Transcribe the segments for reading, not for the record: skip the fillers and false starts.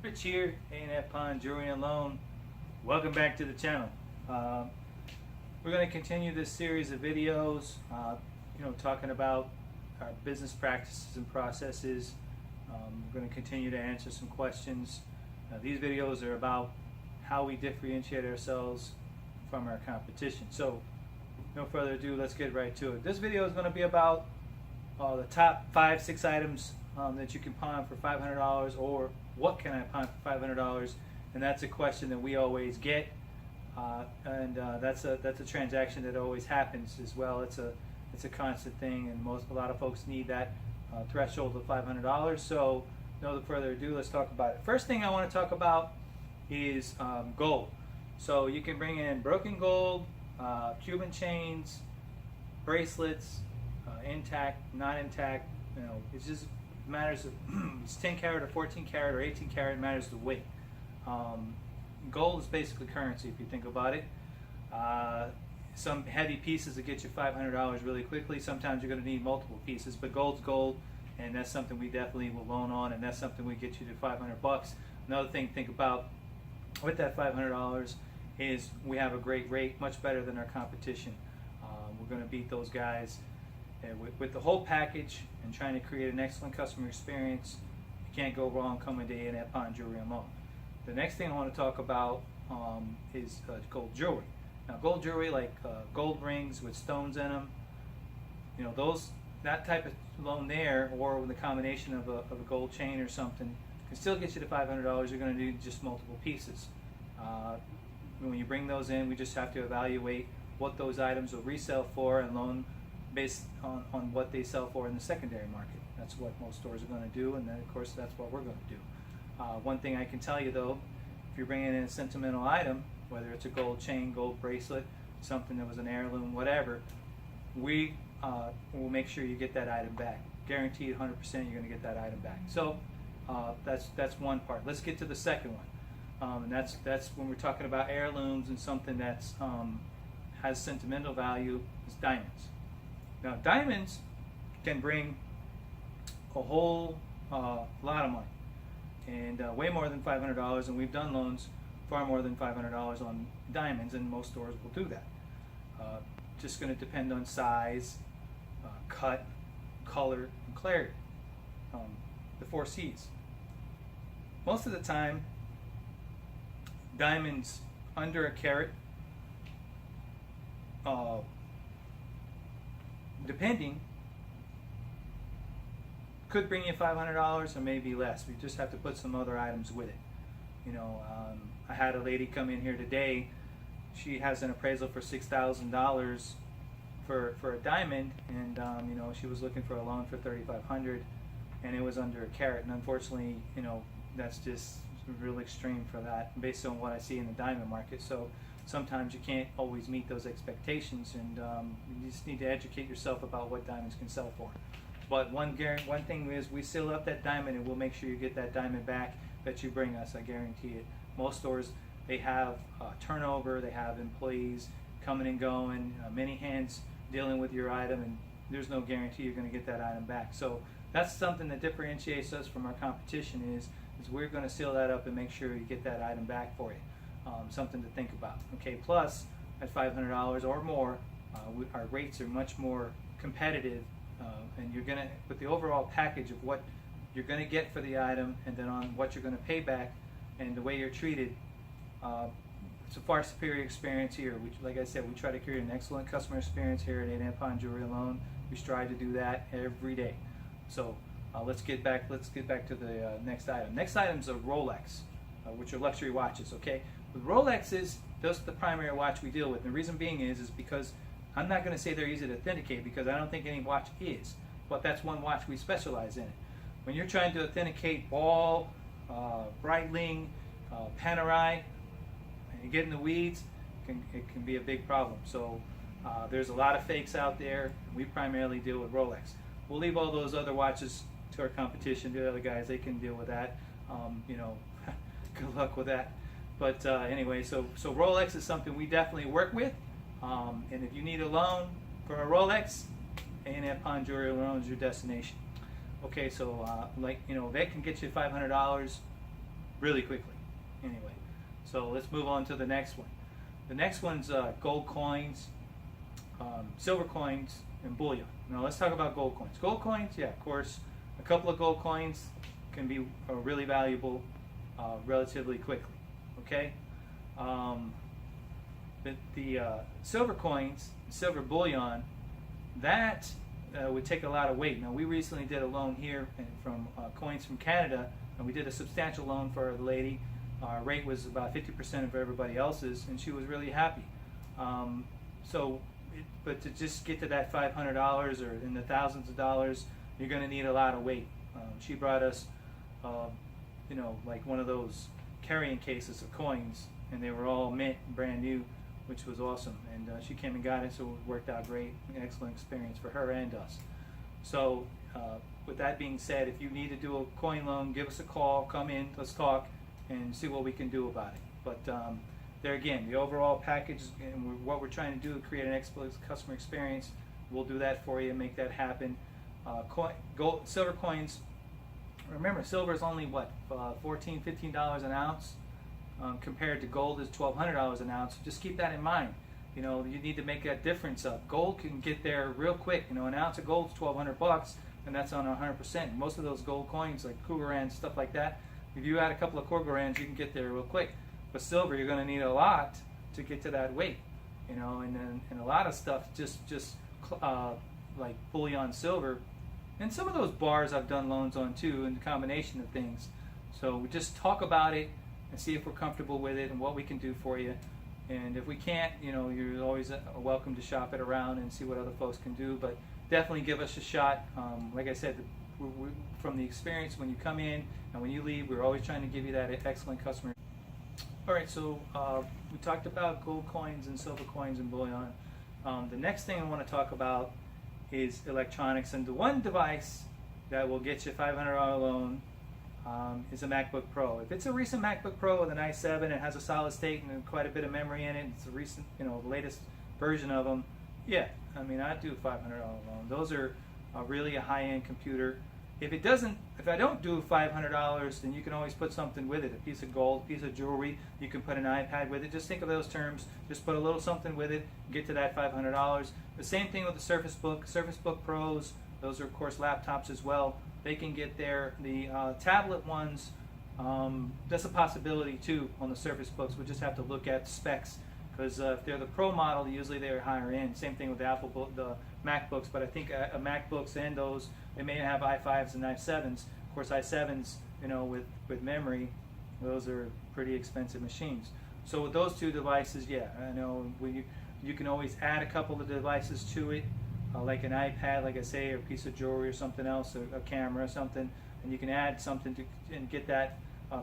Rich here, A&F Pawn Jewelry and Loan. Welcome back to the channel. We're going to continue this series of videos, talking about our business practices and processes. We're going to continue to answer some questions. These videos are about how we differentiate ourselves from our competition. So, no further ado, let's get right to it. This video is going to be about the top 5-6 items that you can pawn for $500, or what can I pawn for $500? And that's a question that we always get, and that's a transaction that always happens as well. It's a constant thing, and a lot of folks need that threshold of $500. So, no further ado, let's talk about it. First thing I want to talk about is gold. So you can bring in broken gold, Cuban chains, bracelets, intact, not intact. It just matters if it's 10 karat or 14 karat or 18 karat. It matters the weight. Gold is basically currency if you think about it. Some heavy pieces that get you $500 really quickly. Sometimes you're going to need multiple pieces, but gold's gold, and that's something we definitely will loan on, and that's something we get you to $500. Another thing to think about with that $500 is we have a great rate, much better than our competition. We're going to beat those guys with the whole package and trying to create an excellent customer experience. You can't go wrong coming to A&F Pawn Jewelry and Loan. The next thing I want to talk about is gold jewelry. Now, gold jewelry like gold rings with stones in them, that type of loan there, or with a combination of a gold chain or something, can still get you to $500. You're going to need just multiple pieces. When you bring those in, we just have to evaluate what those items will resell for and loan based on what they sell for in the secondary market. That's what most stores are going to do, and then of course that's what we're going to do. One thing I can tell you though, if you're bringing in a sentimental item, whether it's a gold chain, gold bracelet, something that was an heirloom, whatever, we will make sure you get that item back. Guaranteed 100% you're going to get that item back. So that's one part. Let's get to the second one, and that's when we're talking about heirlooms and something that's has sentimental value, is diamonds. Now, diamonds can bring a whole lot of money, and way more than $500, and we've done loans far more than $500 on diamonds, and most stores will do that. Just going to depend on size, cut, color, and clarity. The 4 C's. Most of the time, diamonds under a carat, depending, could bring you $500 or maybe less. We just have to put some other items with it. I had a lady come in here today. She has an appraisal for $6,000 for a diamond, and she was looking for a loan for $3,500, and it was under a carat. And unfortunately, that's just real extreme for that, based on what I see in the diamond market. So sometimes you can't always meet those expectations, and you just need to educate yourself about what diamonds can sell for. But one thing is, we seal up that diamond and we'll make sure you get that diamond back that you bring us. I guarantee it. Most stores, they have turnover, they have employees coming and going, many hands dealing with your item, and there's no guarantee you're going to get that item back. So that's something that differentiates us from our competition, is we're going to seal that up and make sure you get that item back for you. Something to think about. Okay, plus at $500 or more, our rates are much more competitive, and you're gonna, with the overall package of what you're gonna get for the item, and then on what you're gonna pay back, and the way you're treated, it's a far superior experience here. Like I said, we try to create an excellent customer experience here at A&F Pawn Jewelry and Loan. We strive to do that every day. So let's get back to the next item. Next item is a Rolex, which are luxury watches. Okay. With Rolexes, that's the primary watch we deal with. And the reason being is because I'm not going to say they're easy to authenticate, because I don't think any watch is. But that's one watch we specialize in. When you're trying to authenticate Ball, Breitling, Panerai, and you get in the weeds, it can be a big problem. So there's a lot of fakes out there. We primarily deal with Rolex. We'll leave all those other watches to our competition. The other guys, they can deal with that. Good luck with that. But anyway, so Rolex is something we definitely work with. And if you need a loan for a Rolex, A&F Pawn Jewelry Loan is your destination. Okay, so that can get you $500 really quickly. Anyway, so let's move on to the next one. The next one's gold coins, silver coins, and bullion. Now let's talk about gold coins. Gold coins, yeah, of course, a couple of gold coins can be really valuable relatively quickly. Okay, the silver coins, silver bullion, that would take a lot of weight. Now we recently did a loan here from coins from Canada, and we did a substantial loan for a lady. Our rate was about 50% of everybody else's, and she was really happy. But to just get to that $500 or in the thousands of dollars, you're going to need a lot of weight. She brought us, like one of those carrying cases of coins, and they were all mint, brand new, which was awesome. And she came and got it, so it worked out great. An excellent experience for her and us. So with that being said, if you need to do a coin loan, give us a call, come in, let's talk, and see what we can do about it. But there again, the overall package and what we're trying to do to create an excellent customer experience, we'll do that for you and make that happen. Gold, silver coins, remember silver is only what, $14, $15 an ounce, compared to gold is $1,200 an ounce. Just keep that in mind. You know, you need to make that difference up. Gold can get there real quick. You know, an ounce of gold is $1,200, and that's on 100%. Most of those gold coins, like Krugerrands, stuff like that, if you add a couple of Krugerrands, you can get there real quick. But silver, you're going to need a lot to get to that weight. You know, and a lot of stuff just like bullion silver, and some of those bars I've done loans on too, in the combination of things. So we just talk about it and see if we're comfortable with it and what we can do for you. And if we can't, you know, you're always welcome to shop it around and see what other folks can do. But definitely give us a shot. Like I said, from the experience, when you come in and when you leave, we're always trying to give you that excellent customer. All right, so we talked about gold coins and silver coins and bullion. The next thing I want to talk about is electronics. And the one device that will get you a $500 loan is a MacBook Pro. If it's a recent MacBook Pro with an i7, it has a solid state and quite a bit of memory in it, it's a recent, you know, the latest version of them, yeah, I mean, I'd do a $500 loan. Those are really a high-end computer. If I don't do $500, then you can always put something with it, a piece of gold, a piece of jewelry. You can put an iPad with it. Just think of those terms. Just put a little something with it, get to that $500. The same thing with the Surface Book. Surface Book Pros, those are of course laptops as well. They can get there. The tablet ones, that's a possibility too on the Surface Books. We just have to look at specs, because if they're the Pro model, usually they're higher end. Same thing with the the MacBooks, but I think MacBooks and those, they may have i5s and i7s. Of course, i7s, you know, with memory, those are pretty expensive machines. So with those two devices, yeah, I know you can always add a couple of devices to it, like an iPad, like I say, or a piece of jewelry or something else, a camera or something, and you can add something to and get that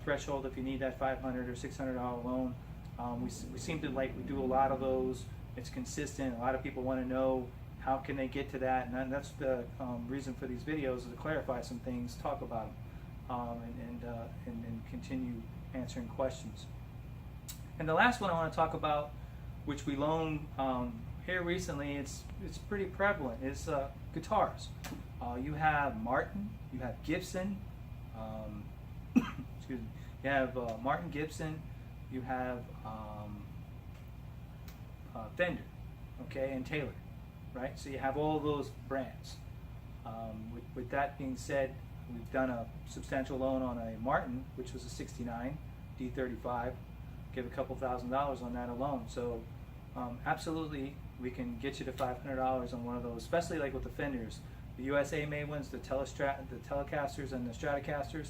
threshold if you need that $500 or $600 loan. We seem to we do a lot of those. It's consistent. A lot of people want to know how can they get to that, and that's the reason for these videos, is to clarify some things, talk about them, and continue answering questions. And the last one I want to talk about, which we loan here recently, it's pretty prevalent, is guitars. You have Martin, you have Gibson, excuse me, you have Martin, Gibson, you have Fender, okay, and Taylor, right? So you have all those brands. With that being said, we've done a substantial loan on a Martin, which was a '69 D35. Give a couple $1,000s on that alone. So absolutely, we can get you to $500 on one of those, especially like with the Fenders, the USA made ones, the Telecasters and the Stratocasters.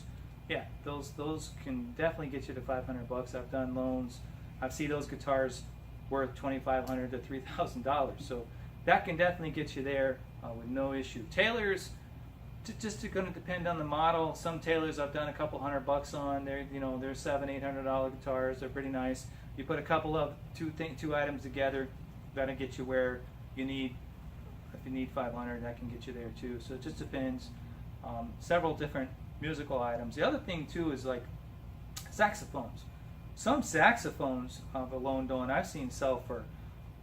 Yeah, those can definitely get you to $500. I've done loans. I've seen those guitars worth $2,500 to $3,000. So that can definitely get you there with no issue. Taylors, just going to depend on the model. Some Taylors I've done a couple $100 on. They're they're $700, $800 guitars. They're pretty nice. You put a couple of two items together, that'll get you where you need. If you need $500, that can get you there too. So it just depends. Several different musical items. The other thing too is like saxophones. Some saxophones of a loan doing I've seen sell for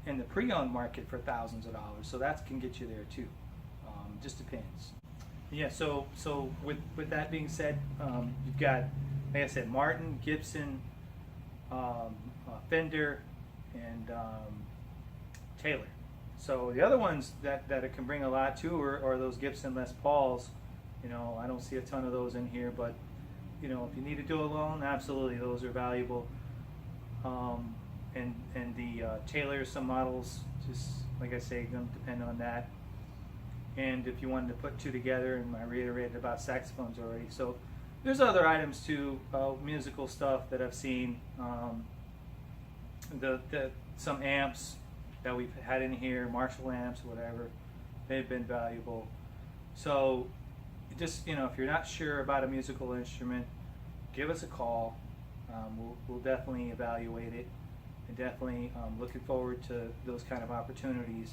in the pre-owned market for thousands of dollars. So that can get you there too. Just depends. Yeah. So with that being said, you've got like I said, Martin, Gibson, Fender, and Taylor. So the other ones that it can bring a lot too are those Gibson Les Pauls. You know, I don't see a ton of those in here, but you know, if you need to do a loan, absolutely, those are valuable. And the Taylor, some models, just like I say, going to depend on that. And if you wanted to put two together, and I reiterated about saxophones already. So there's other items too, musical stuff that I've seen. Some amps that we've had in here, Marshall amps, whatever, they've been valuable. So just, you know, if you're not sure about a musical instrument, give us a call. We'll definitely evaluate it, and definitely looking forward to those kind of opportunities.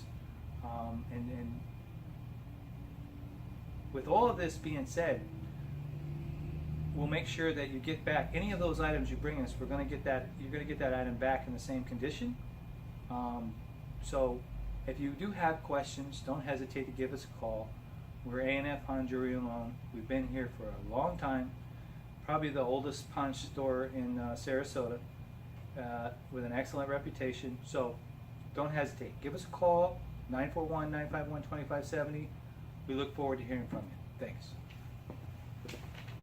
And with all of this being said, we'll make sure that you get back any of those items you bring us. We're going to get that. You're going to get that item back in the same condition. So if you do have questions, don't hesitate to give us a call. We're A&F Pawn Jewelry and Loan. We've been here for a long time. Probably the oldest pawn store in Sarasota, with an excellent reputation. So don't hesitate. Give us a call, 941-951-2570. We look forward to hearing from you. Thanks.